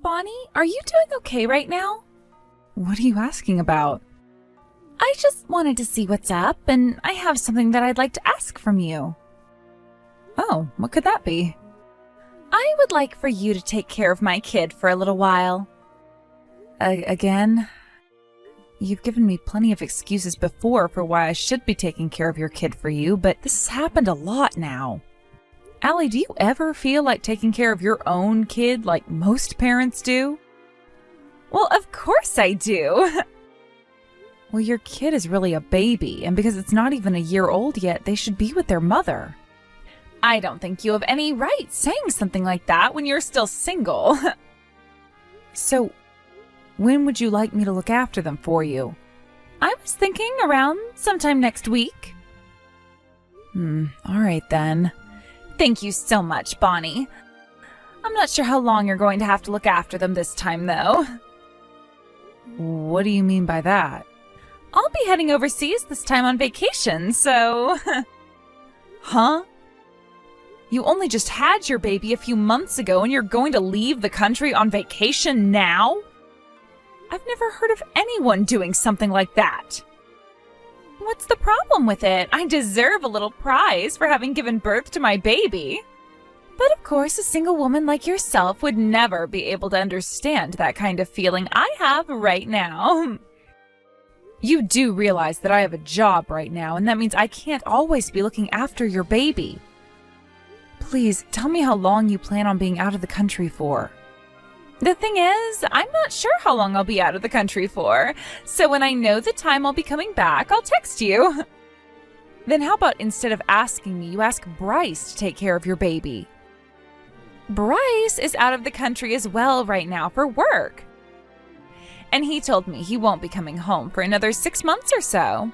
Bonnie, are you doing okay right now? What are you asking about? I just wanted to see what's up, and I have something that I'd like to ask from you. Oh, what could that be? I would like for you to take care of my kid for a little while. Again? You've given me plenty of excuses before for why I should be taking care of your kid for you, but this has happened a lot now. Allie, do you ever feel like taking care of your own kid like most parents do? Well, of course I do. Well, your kid is really a baby, and because it's not even a year old yet, they should be with their mother. I don't think you have any right saying something like that when you're still single. So, when would you like me to look after them for you? I was thinking around sometime next week. All right then. Thank you so much, Bonnie. I'm not sure how long you're going to have to look after them this time, though. What do you mean by that? I'll be heading overseas this time on vacation, so... Huh? You only just had your baby a few months ago and you're going to leave the country on vacation now? I've never heard of anyone doing something like that. What's the problem with it? I deserve a little prize for having given birth to my baby. But of course, a single woman like yourself would never be able to understand that kind of feeling I have right now. You do realize that I have a job right now, and that means I can't always be looking after your baby. Please, tell me how long you plan on being out of the country for. The thing is, I'm not sure how long I'll be out of the country for, so when I know the time I'll be coming back, I'll text you. Then how about instead of asking me, you ask Bryce to take care of your baby? Bryce is out of the country as well right now for work. And he told me he won't be coming home for another 6 months or so,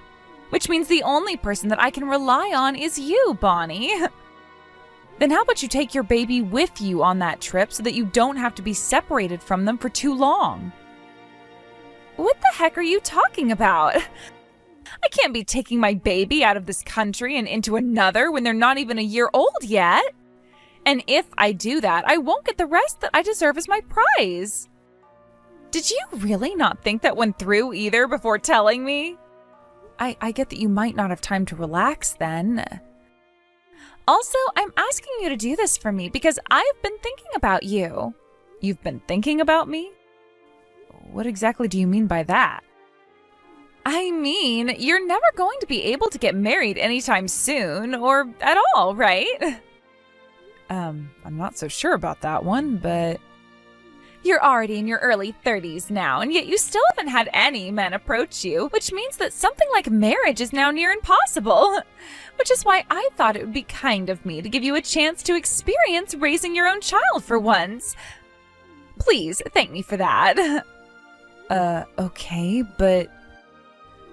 which means the only person that I can rely on is you, Bonnie. Then how about you take your baby with you on that trip so that you don't have to be separated from them for too long? What the heck are you talking about? I can't be taking my baby out of this country and into another when they're not even a year old yet. And if I do that, I won't get the rest that I deserve as my prize. Did you really not think that one through either before telling me? I get that you might not have time to relax then. Also, I'm asking you to do this for me because I've been thinking about you. You've been thinking about me? What exactly do you mean by that? I mean, you're never going to be able to get married anytime soon, or at all, right? I'm not so sure about that one, but... You're already in your early 30s now, and yet you still haven't had any men approach you, which means that something like marriage is now near impossible. Which is why I thought it would be kind of me to give you a chance to experience raising your own child for once. Please, thank me for that. Okay, but...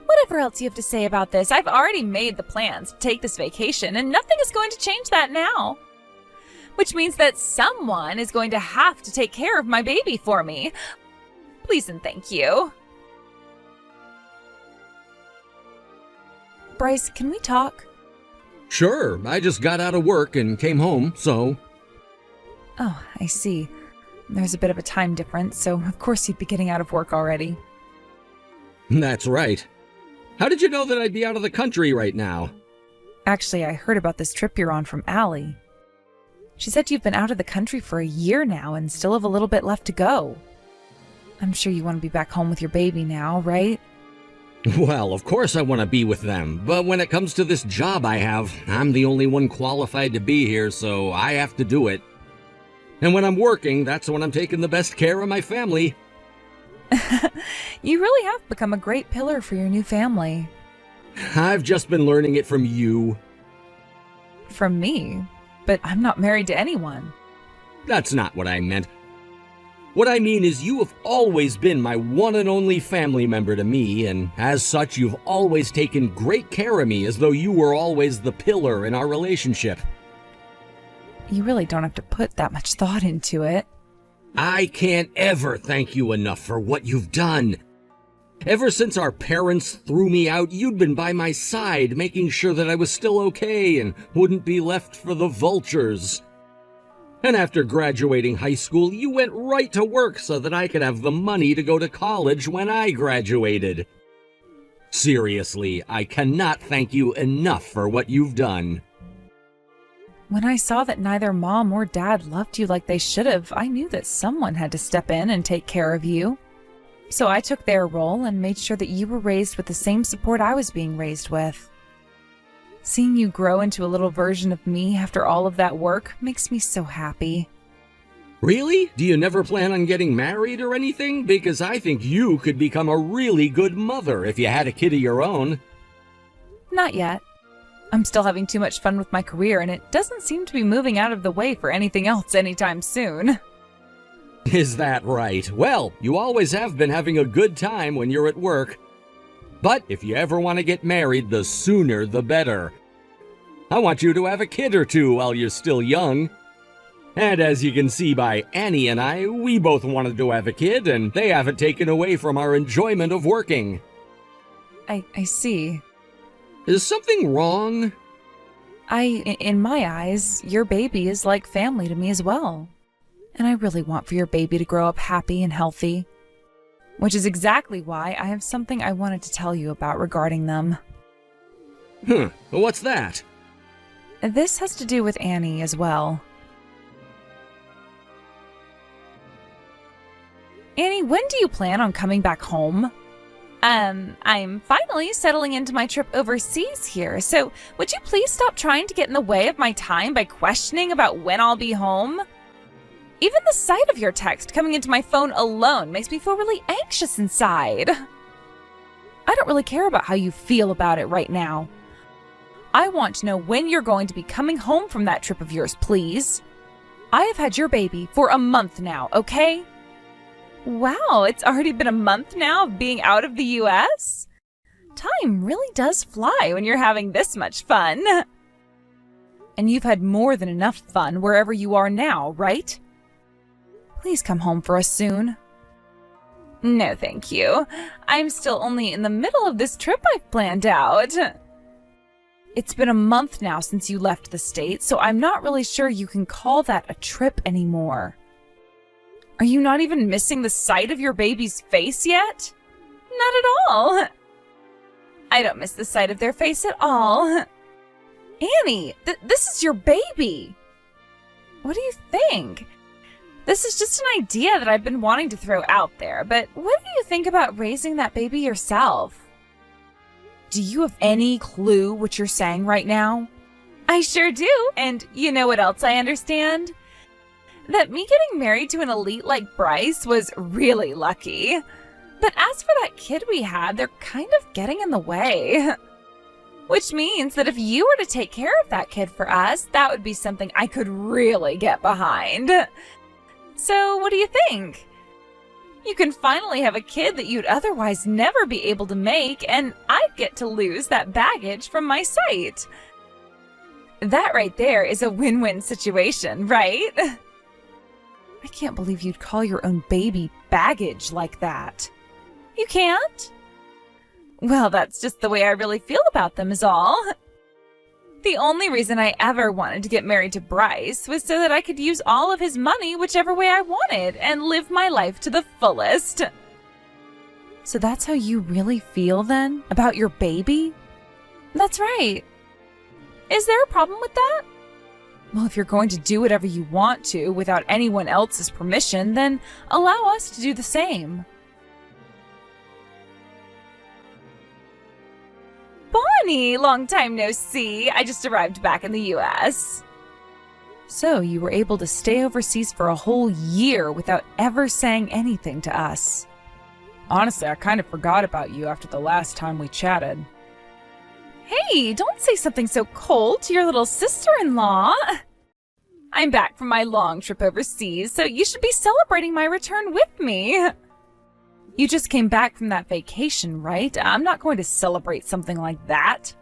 Whatever else you have to say about this, I've already made the plans to take this vacation, and nothing is going to change that now. Which means that someone is going to have to take care of my baby for me. Please and thank you. Bryce, can we talk? Sure, I just got out of work and came home, so... Oh, I see. There's a bit of a time difference, so of course you'd be getting out of work already. That's right. How did you know that I'd be out of the country right now? Actually, I heard about this trip you're on from Allie. She said you've been out of the country for a year now and still have a little bit left to go. I'm sure you want to be back home with your baby now, right? Well, of course I want to be with them, but when it comes to this job I have, I'm the only one qualified to be here, so I have to do it. And when I'm working, that's when I'm taking the best care of my family. You really have become a great pillar for your new family. I've just been learning it from you. From me? But I'm not married to anyone. That's not what I meant. What I mean is you have always been my one and only family member to me, and as such you've always taken great care of me as though you were always the pillar in our relationship. You really don't have to put that much thought into it. I can't ever thank you enough for what you've done. Ever since our parents threw me out, you'd been by my side, making sure that I was still okay and wouldn't be left for the vultures. And after graduating high school, you went right to work so that I could have the money to go to college when I graduated. Seriously, I cannot thank you enough for what you've done. When I saw that neither Mom or Dad loved you like they should have, I knew that someone had to step in and take care of you. So I took their role and made sure that you were raised with the same support I was being raised with. Seeing you grow into a little version of me after all of that work makes me so happy. Really? Do you never plan on getting married or anything? Because I think you could become a really good mother if you had a kid of your own. Not yet. I'm still having too much fun with my career, and it doesn't seem to be moving out of the way for anything else anytime soon. Is that right? Well, you always have been having a good time when you're at work. But if you ever want to get married, the sooner the better. I want you to have a kid or two while you're still young. And as you can see by Annie and I, we both wanted to have a kid, and they haven't taken away from our enjoyment of working. I see. Is something wrong? In my eyes, your baby is like family to me as well. And I really want for your baby to grow up happy and healthy. Which is exactly why I have something I wanted to tell you about regarding them. What's that? This has to do with Annie as well. Annie, when do you plan on coming back home? I'm finally settling into my trip overseas here, so would you please stop trying to get in the way of my time by questioning about when I'll be home? Even the sight of your text coming into my phone alone makes me feel really anxious inside. I don't really care about how you feel about it right now. I want to know when you're going to be coming home from that trip of yours, please. I have had your baby for a month now, okay? Wow, it's already been a month now of being out of the US? Time really does fly when you're having this much fun. And you've had more than enough fun wherever you are now, right? Please come home for us soon. No, thank you. I'm still only in the middle of this trip I've planned out. It's been a month now since you left the state, so I'm not really sure you can call that a trip anymore. Are you not even missing the sight of your baby's face yet? Not at all. I don't miss the sight of their face at all. Annie, this is your baby. What do you think? This is just an idea that I've been wanting to throw out there, but what do you think about raising that baby yourself? Do you have any clue what you're saying right now? I sure do, and you know what else I understand? That me getting married to an elite like Bryce was really lucky. But as for that kid we had, they're kind of getting in the way. Which means that if you were to take care of that kid for us, that would be something I could really get behind. So what do you think? You can finally have a kid that you'd otherwise never be able to make, and I'd get to lose that baggage from my sight. That right there is a win-win situation, right? I can't believe you'd call your own baby baggage like that. You can't? Well, that's just the way I really feel about them is all. The only reason I ever wanted to get married to Bryce was so that I could use all of his money whichever way I wanted and live my life to the fullest. So that's how you really feel then? About your baby? That's right. Is there a problem with that? Well, if you're going to do whatever you want to without anyone else's permission, then allow us to do the same. Bonnie, long time no see. I just arrived back in the US. So you were able to stay overseas for a whole year without ever saying anything to us. Honestly, I kind of forgot about you after the last time we chatted. Hey, don't say something so cold to your little sister-in-law. I'm back from my long trip overseas, so you should be celebrating my return with me. You just came back from that vacation, right? I'm not going to celebrate something like that.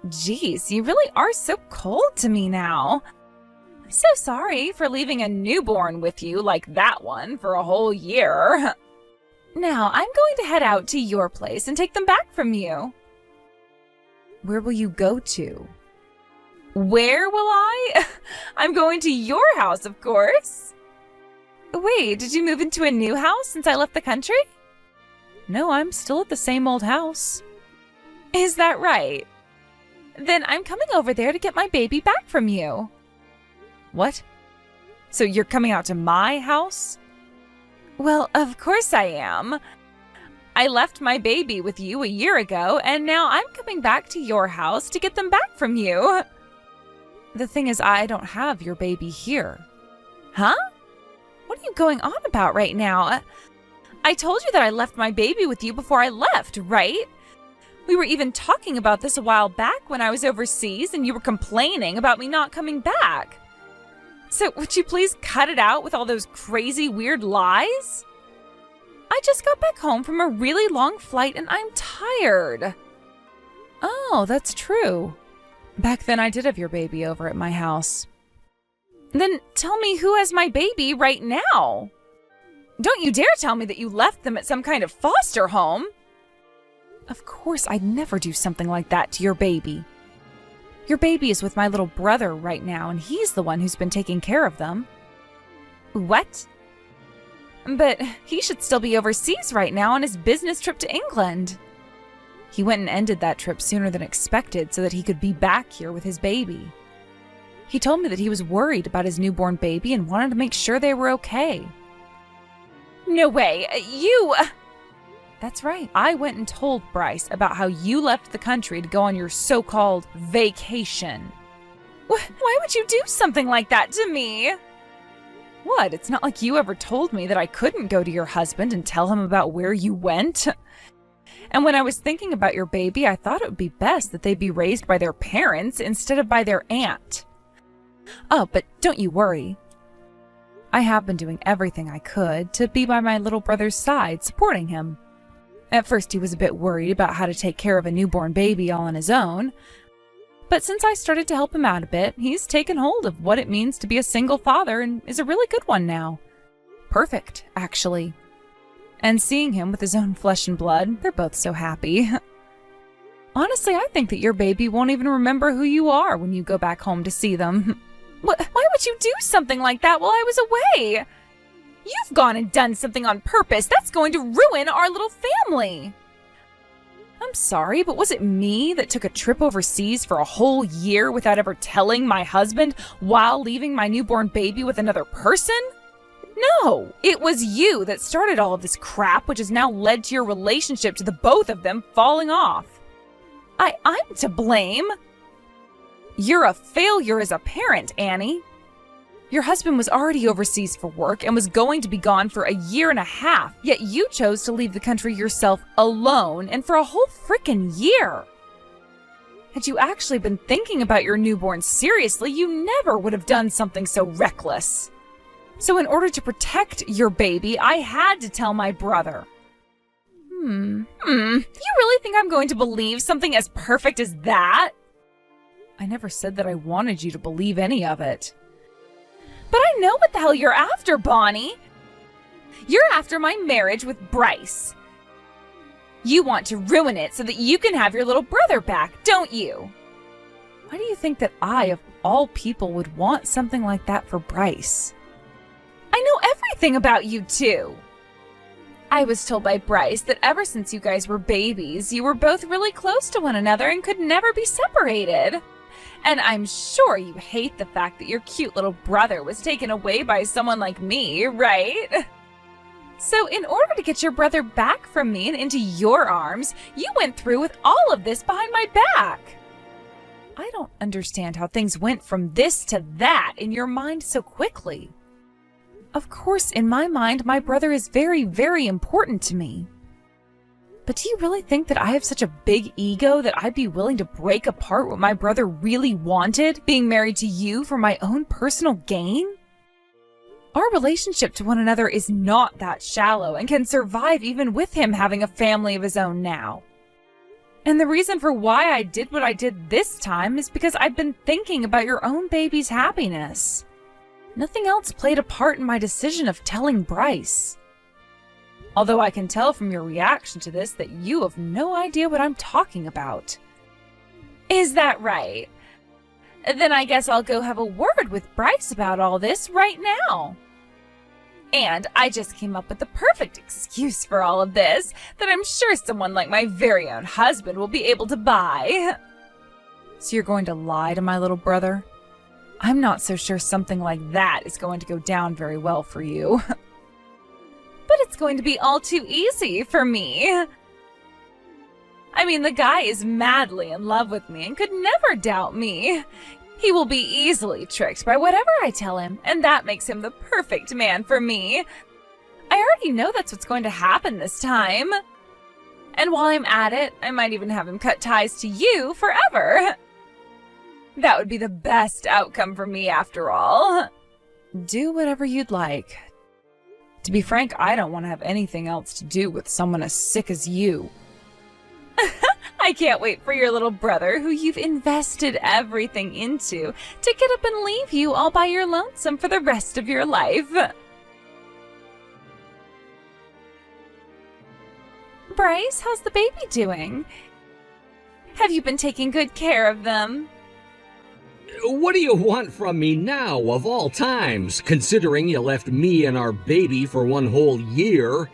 Jeez, you really are so cold to me now. I'm so sorry for leaving a newborn with you like that one for a whole year. Now, I'm going to head out to your place and take them back from you. Where will you go to? Where will I? I'm going to your house, of course. Wait, did you move into a new house since I left the country? No, I'm still at the same old house. Is that right? Then I'm coming over there to get my baby back from you. What? So you're coming out to my house? Well, of course I am. I left my baby with you a year ago, and now I'm coming back to your house to get them back from you. The thing is, I don't have your baby here. Huh? What are you going on about right now? I told you that I left my baby with you before I left, right? We were even talking about this a while back when I was overseas and you were complaining about me not coming back. So would you please cut it out with all those crazy, weird lies? I just got back home from a really long flight and I'm tired. Oh, that's true. Back then I did have your baby over at my house. Then tell me who has my baby right now. Don't you dare tell me that you left them at some kind of foster home. Of course, I'd never do something like that to your baby. Your baby is with my little brother right now, and he's the one who's been taking care of them. What? But he should still be overseas right now on his business trip to England. He went and ended that trip sooner than expected so that he could be back here with his baby. He told me that he was worried about his newborn baby and wanted to make sure they were okay. No way, you... That's right. I went and told Bryce about how you left the country to go on your so-called vacation. Why would you do something like that to me? What? It's not like you ever told me that I couldn't go to your husband and tell him about where you went. And when I was thinking about your baby, I thought it would be best that they be raised by their parents instead of by their aunt. Oh, but don't you worry. I have been doing everything I could to be by my little brother's side, supporting him. At first, he was a bit worried about how to take care of a newborn baby all on his own. But since I started to help him out a bit, he's taken hold of what it means to be a single father and is a really good one now. Perfect, actually. And seeing him with his own flesh and blood, they're both so happy. Honestly, I think that your baby won't even remember who you are when you go back home to see them. Why would you do something like that while I was away? You've gone and done something on purpose. That's going to ruin our little family. I'm sorry, but was it me that took a trip overseas for a whole year without ever telling my husband while leaving my newborn baby with another person? No, it was you that started all of this crap, which has now led to your relationship to the both of them falling off. I'm to blame. You're a failure as a parent, Annie. Your husband was already overseas for work and was going to be gone for a year and a half, yet you chose to leave the country yourself alone and for a whole frickin' year. Had you actually been thinking about your newborn seriously, you never would have done something so reckless. So in order to protect your baby, I had to tell my brother. You really think I'm going to believe something as perfect as that? I never said that I wanted you to believe any of it. But I know what the hell you're after, Bonnie. You're after my marriage with Bryce. You want to ruin it so that you can have your little brother back, don't you? Why do you think that I, of all people, would want something like that for Bryce? I know everything about you two. I was told by Bryce that ever since you guys were babies, you were both really close to one another and could never be separated. And I'm sure you hate the fact that your cute little brother was taken away by someone like me, right? So in order to get your brother back from me and into your arms, you went through with all of this behind my back. I don't understand how things went from this to that in your mind so quickly. Of course, in my mind, my brother is very, very important to me. But do you really think that I have such a big ego that I'd be willing to break apart what my brother really wanted, being married to you for my own personal gain? Our relationship to one another is not that shallow and can survive even with him having a family of his own now. And the reason for why I did what I did this time is because I've been thinking about your own baby's happiness. Nothing else played a part in my decision of telling Bryce. Although I can tell from your reaction to this that you have no idea what I'm talking about. Is that right? Then I guess I'll go have a word with Bryce about all this right now. And I just came up with the perfect excuse for all of this that I'm sure someone like my very own husband will be able to buy. So you're going to lie to my little brother? I'm not so sure something like that is going to go down very well for you. But it's going to be all too easy for me. I mean, the guy is madly in love with me and could never doubt me. He will be easily tricked by whatever I tell him, and that makes him the perfect man for me. I already know that's what's going to happen this time. And while I'm at it, I might even have him cut ties to you forever. That would be the best outcome for me after all. Do whatever you'd like. To be frank, I don't want to have anything else to do with someone as sick as you. I can't wait for your little brother, who you've invested everything into, to get up and leave you all by your lonesome for the rest of your life. Bryce, how's the baby doing? Have you been taking good care of them? What do you want from me now, of all times, considering you left me and our baby for one whole year?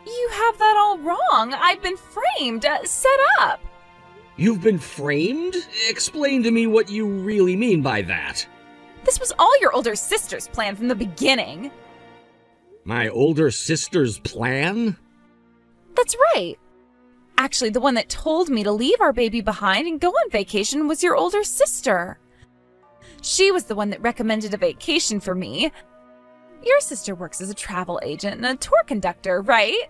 You have that all wrong. I've been framed, set up. You've been framed? Explain to me what you really mean by that. This was all your older sister's plan from the beginning. My older sister's plan? That's right. Actually, the one that told me to leave our baby behind and go on vacation was your older sister. She was the one that recommended a vacation for me. Your sister works as a travel agent and a tour conductor, right?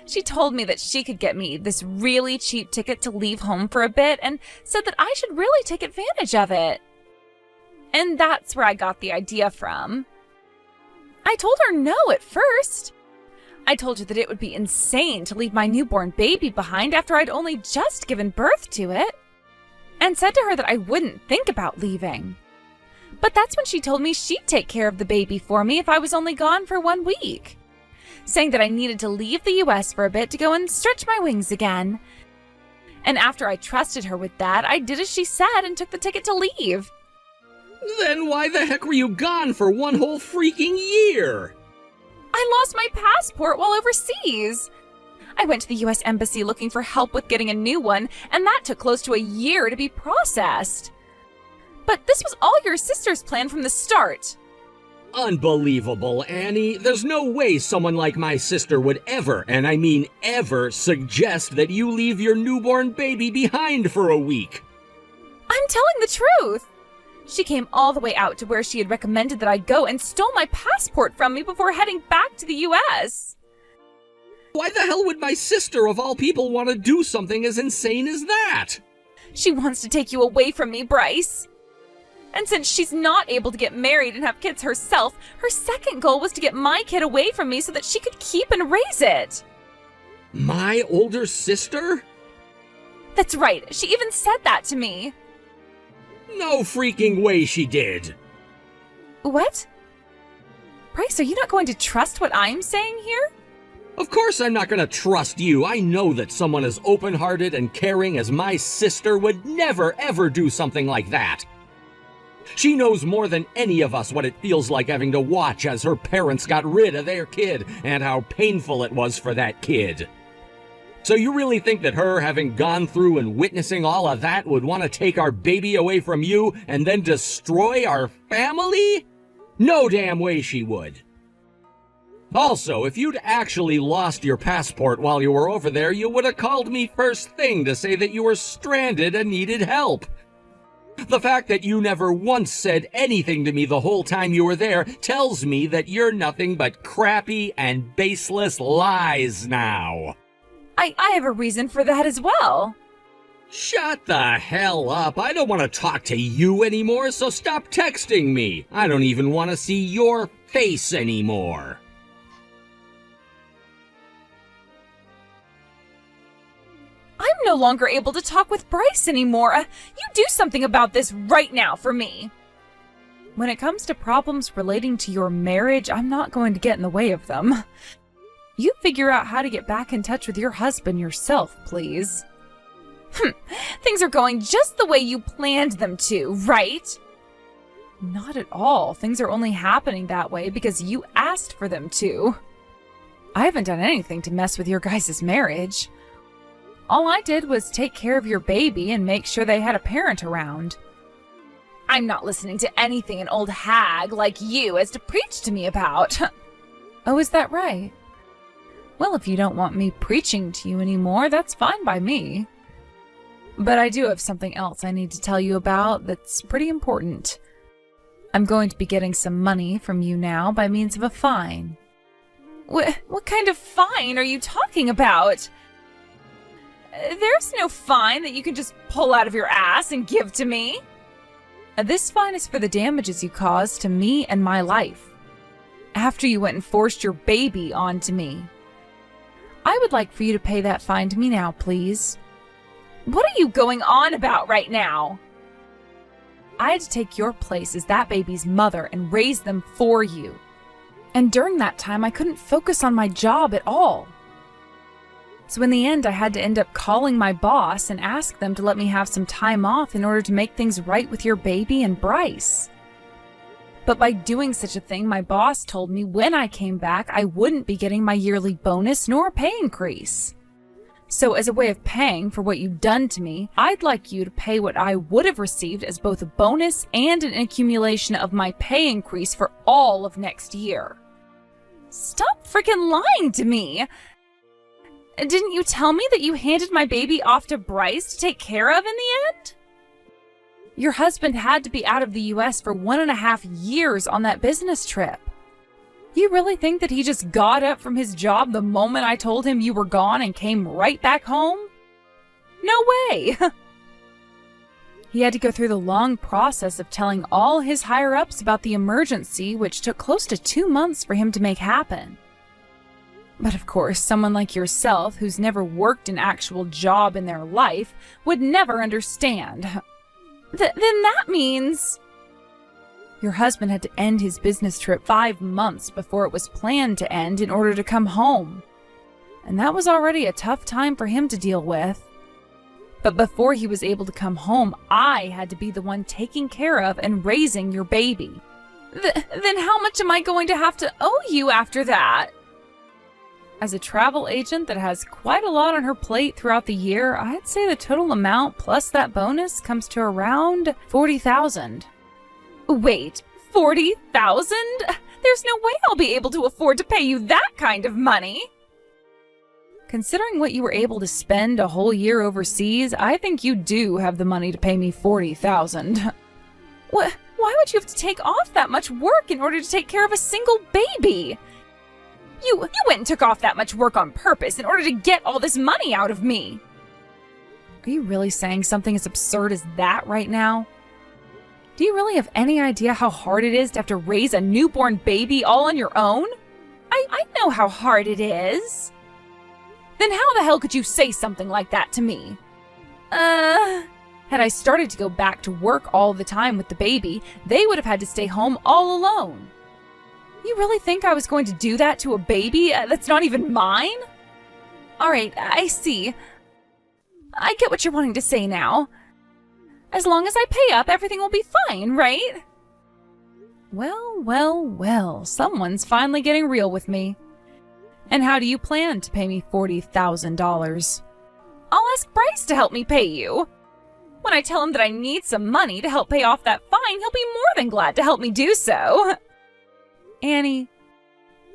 She told me that she could get me this really cheap ticket to leave home for a bit and said that I should really take advantage of it. And that's where I got the idea from. I told her no at first. I told her that it would be insane to leave my newborn baby behind after I'd only just given birth to it, and said to her that I wouldn't think about leaving. But that's when she told me she'd take care of the baby for me if I was only gone for 1 week, saying that I needed to leave the US for a bit to go and stretch my wings again. And after I trusted her with that, I did as she said and took the ticket to leave. Then why the heck were you gone for one whole freaking year? I lost my passport while overseas. I went to the US Embassy looking for help with getting a new one, and that took close to a year to be processed. But this was all your sister's plan from the start. Unbelievable, Annie. There's no way someone like my sister would ever, and I mean ever, suggest that you leave your newborn baby behind for a week. I'm telling the truth. She came all the way out to where she had recommended that I go and stole my passport from me before heading back to the US. Why the hell would my sister, of all people, want to do something as insane as that? She wants to take you away from me, Bryce. And since she's not able to get married and have kids herself, her second goal was to get my kid away from me so that she could keep and raise it. My older sister? That's right. She even said that to me. No freaking way she did. What? Bryce, are you not going to trust what I'm saying here? Of course I'm not going to trust you. I know that someone as open-hearted and caring as my sister would never ever do something like that. She knows more than any of us what it feels like having to watch as her parents got rid of their kid and how painful it was for that kid. So you really think that her having gone through and witnessing all of that would want to take our baby away from you and then destroy our family? No damn way she would. Also, if you'd actually lost your passport while you were over there, you would have called me first thing to say that you were stranded and needed help. The fact that you never once said anything to me the whole time you were there tells me that you're nothing but crappy and baseless lies now. I have a reason for that as well. Shut the hell up. I don't want to talk to you anymore, so stop texting me. I don't even want to see your face anymore. I'm no longer able to talk with Bryce anymore. You do something about this right now for me. When it comes to problems relating to your marriage, I'm not going to get in the way of them. You figure out how to get back in touch with your husband yourself, please. Things are going just the way you planned them to, right? Not at all. Things are only happening that way because you asked for them to. I haven't done anything to mess with your guys' marriage. All I did was take care of your baby and make sure they had a parent around. I'm not listening to anything an old hag like you has to preach to me about. Oh, is that right? Well, if you don't want me preaching to you anymore, that's fine by me. But I do have something else I need to tell you about that's pretty important. I'm going to be getting some money from you now by means of a fine. What kind of fine are you talking about? There's no fine that you can just pull out of your ass and give to me. This fine is for the damages you caused to me and my life, after you went and forced your baby onto me. I would like for you to pay that fine to me now, please. What are you going on about right now? I had to take your place as that baby's mother and raise them for you. And during that time, I couldn't focus on my job at all. So in the end, I had to end up calling my boss and ask them to let me have some time off in order to make things right with your baby and Bryce. But by doing such a thing, my boss told me when I came back, I wouldn't be getting my yearly bonus nor a pay increase. So as a way of paying for what you've done to me, I'd like you to pay what I would have received as both a bonus and an accumulation of my pay increase for all of next year. Stop freaking lying to me! Didn't you tell me that you handed my baby off to Bryce to take care of in the end? Your husband had to be out of the US for 1.5 years on that business trip. You really think that he just got up from his job the moment I told him you were gone and came right back home? No way! He had to go through the long process of telling all his higher-ups about the emergency, which took close to 2 months for him to make happen. But of course, someone like yourself, who's never worked an actual job in their life, would never understand. Then that means... Your husband had to end his business trip 5 months before it was planned to end in order to come home. And that was already a tough time for him to deal with. But before he was able to come home, I had to be the one taking care of and raising your baby. Then how much am I going to have to owe you after that? As a travel agent that has quite a lot on her plate throughout the year, I'd say the total amount plus that bonus comes to around $40,000. Wait, $40,000? There's no way I'll be able to afford to pay you that kind of money. Considering what you were able to spend a whole year overseas, I think you do have the money to pay me $40,000. Why would you have to take off that much work in order to take care of a single baby? You went and took off that much work on purpose in order to get all this money out of me. Are you really saying something as absurd as that right now? Do you really have any idea how hard it is to have to raise a newborn baby all on your own? I know how hard it is. Then how the hell could you say something like that to me? Had I started to go back to work all the time with the baby, they would have had to stay home all alone. You really think I was going to do that to a baby that's not even mine? All right, I see. I get what you're wanting to say now. As long as I pay up, everything will be fine, right? Well, someone's finally getting real with me. And how do you plan to pay me $40,000? I'll ask Bryce to help me pay you. When I tell him that I need some money to help pay off that fine, he'll be more than glad to help me do so. Annie,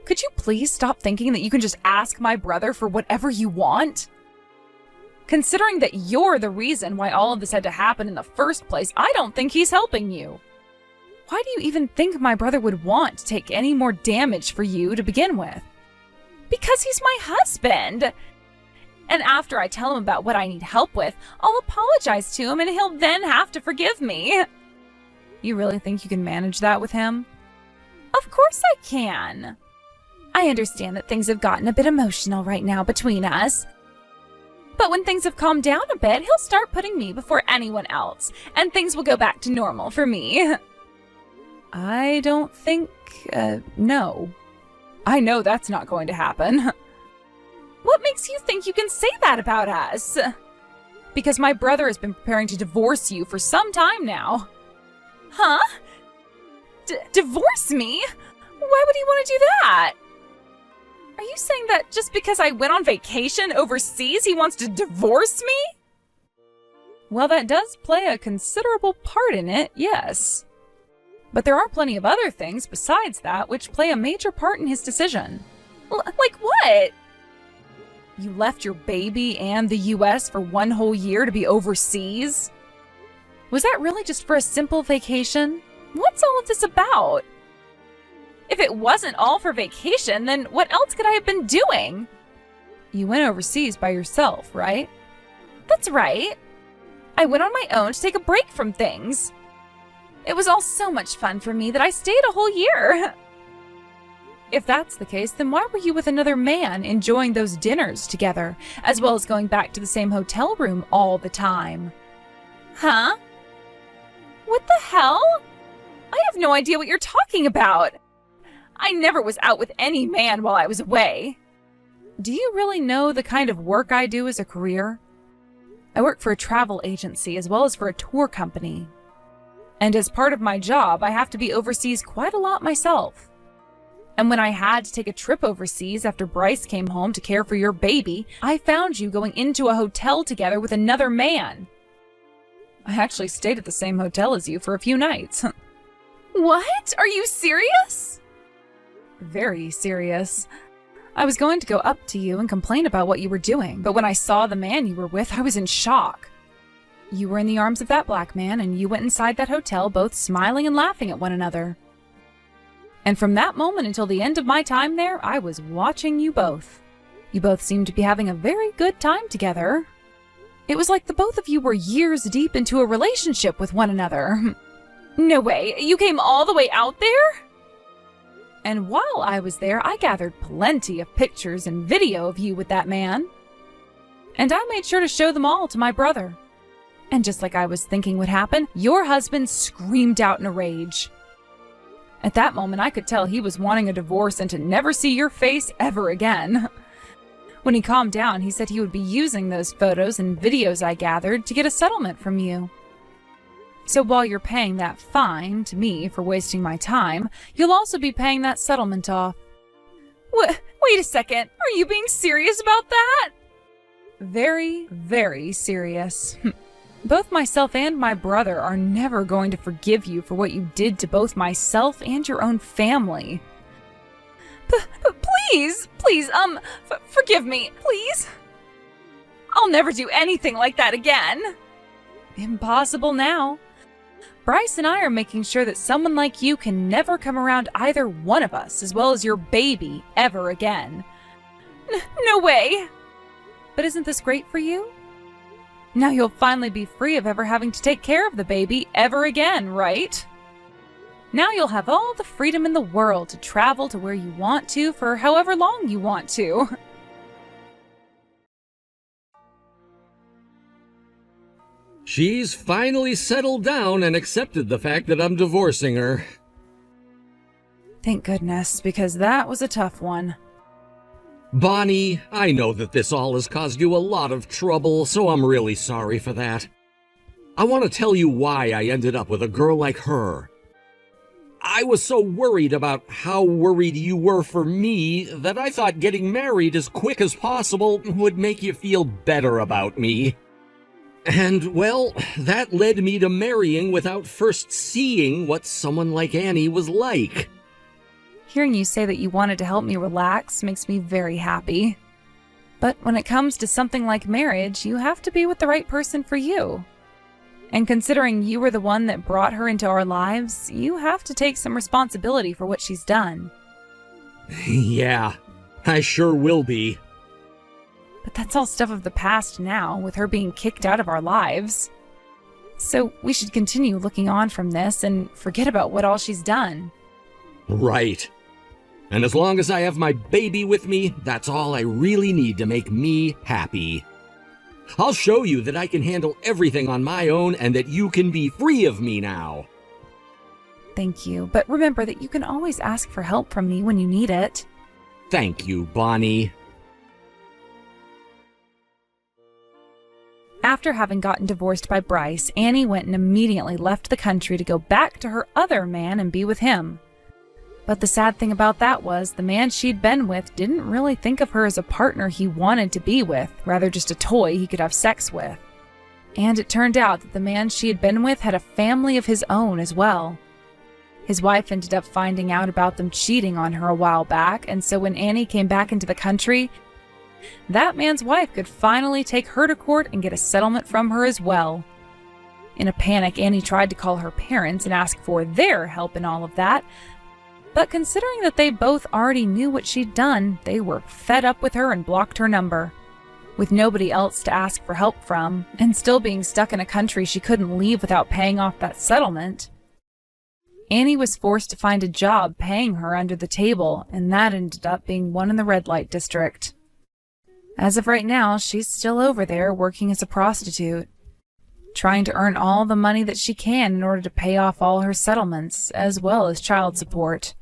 could you please stop thinking that you can just ask my brother for whatever you want? Considering that you're the reason why all of this had to happen in the first place, I don't think he's helping you. Why do you even think my brother would want to take any more damage for you to begin with? Because he's my husband. And after I tell him about what I need help with, I'll apologize to him and he'll then have to forgive me. You really think you can manage that with him? Of course I can. I understand that things have gotten a bit emotional right now between us. But when things have calmed down a bit, he'll start putting me before anyone else, and things will go back to normal for me. I don't think, no. I know that's not going to happen. What makes you think you can say that about us? Because my brother has been preparing to divorce you for some time now. Huh? Divorce me? Why would he want to do that? Are you saying that just because I went on vacation overseas, he wants to divorce me? Well, that does play a considerable part in it, yes. But there are plenty of other things besides that which play a major part in his decision. Like what? You left your baby and the US for 1 whole year to be overseas? Was that really just for a simple vacation? What's all of this about? If it wasn't all for vacation, then what else could I have been doing? You went overseas by yourself, right? That's right. I went on my own to take a break from things. It was all so much fun for me that I stayed a whole year. If that's the case, then why were you with another man enjoying those dinners together, as well as going back to the same hotel room all the time? Huh? What the hell? I have no idea what you're talking about. I never was out with any man while I was away. Do you really know the kind of work I do as a career? I work for a travel agency as well as for a tour company. And as part of my job, I have to be overseas quite a lot myself. And when I had to take a trip overseas after Bryce came home to care for your baby, I found you going into a hotel together with another man. I actually stayed at the same hotel as you for a few nights. What? Are you serious? Very serious. I was going to go up to you and complain about what you were doing, but when I saw the man you were with, I was in shock. You were in the arms of that black man, and you went inside that hotel both smiling and laughing at one another. And from that moment until the end of my time there, I was watching you both. You both seemed to be having a very good time together. It was like the both of you were years deep into a relationship with one another. No way. You came all the way out there? And while I was there, I gathered plenty of pictures and video of you with that man. And I made sure to show them all to my brother. And just like I was thinking would happen, your husband screamed out in a rage. At that moment, I could tell he was wanting a divorce and to never see your face ever again. When he calmed down, he said he would be using those photos and videos I gathered to get a settlement from you. So while you're paying that fine to me for wasting my time, you'll also be paying that settlement off. Wait a second. Are you being serious about that? Very, very serious. Both myself and my brother are never going to forgive you for what you did to both myself and your own family. Please, forgive me, please. I'll never do anything like that again. Impossible now. Bryce and I are making sure that someone like you can never come around either one of us, as well as your baby, ever again. No way. But isn't this great for you? Now you'll finally be free of ever having to take care of the baby ever again, right? Now you'll have all the freedom in the world to travel to where you want to for however long you want to. She's finally settled down and accepted the fact that I'm divorcing her. Thank goodness, because that was a tough one. Bonnie, I know that this all has caused you a lot of trouble, so I'm really sorry for that. I want to tell you why I ended up with a girl like her. I was so worried about how worried you were for me that I thought getting married as quick as possible would make you feel better about me. And, well, that led me to marrying without first seeing what someone like Annie was like. Hearing you say that you wanted to help me relax makes me very happy. But when it comes to something like marriage, you have to be with the right person for you. And considering you were the one that brought her into our lives, you have to take some responsibility for what she's done. Yeah, I sure will be. But that's all stuff of the past now, with her being kicked out of our lives. So we should continue looking on from this and forget about what all she's done. Right. And as long as I have my baby with me, that's all I really need to make me happy. I'll show you that I can handle everything on my own and that you can be free of me now. Thank you, but remember that you can always ask for help from me when you need it. Thank you, Bonnie. After having gotten divorced by Bryce, Annie went and immediately left the country to go back to her other man and be with him. But the sad thing about that was the man she'd been with didn't really think of her as a partner he wanted to be with, rather just a toy he could have sex with. And it turned out that the man she had been with had a family of his own as well. His wife ended up finding out about them cheating on her a while back, and so when Annie came back into the country, that man's wife could finally take her to court and get a settlement from her as well. In a panic, Annie tried to call her parents and ask for their help in all of that, but considering that they both already knew what she'd done, they were fed up with her and blocked her number. With nobody else to ask for help from, and still being stuck in a country she couldn't leave without paying off that settlement, Annie was forced to find a job paying her under the table, and that ended up being one in the red light district. As of right now, she's still over there working as a prostitute, trying to earn all the money that she can in order to pay off all her settlements, as well as child support.